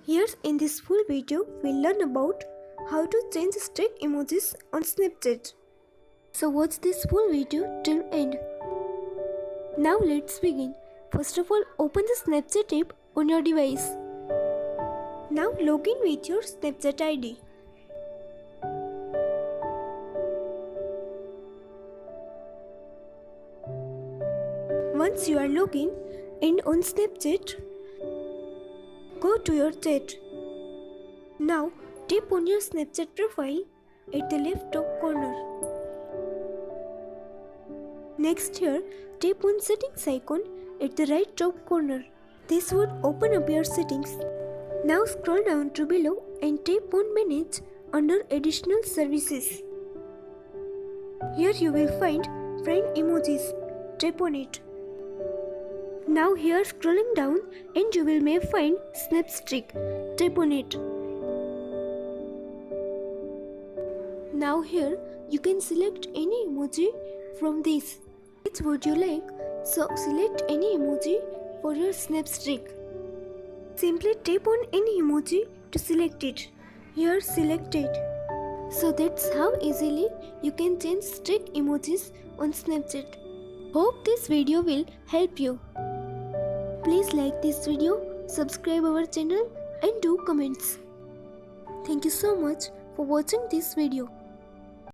Here in this full video, we'll learn about how to change streak emojis on Snapchat. So watch this full video till end. Now let's begin. First of all, open the Snapchat app on your device. Now log in with your Snapchat ID. Once you are logged in and on Snapchat, go to your chat. Now tap on your Snapchat profile at the left top corner. Next here, tap on settings icon at the right top corner. This would open up your settings. Now scroll down to below and tap on manage under additional services. Here you will find friend emojis. Tap on it. Now here scrolling down and you will may find snap streak. Tap on it. Now here you can select any emoji from this. Which would you like? So select any emoji for your snap streak. Simply tap on any emoji to select it. Here select it. So that's how easily you can change streak emojis on Snapchat. Hope this video will help you. Please like this video, subscribe our channel and do comments. Thank you so much for watching this video.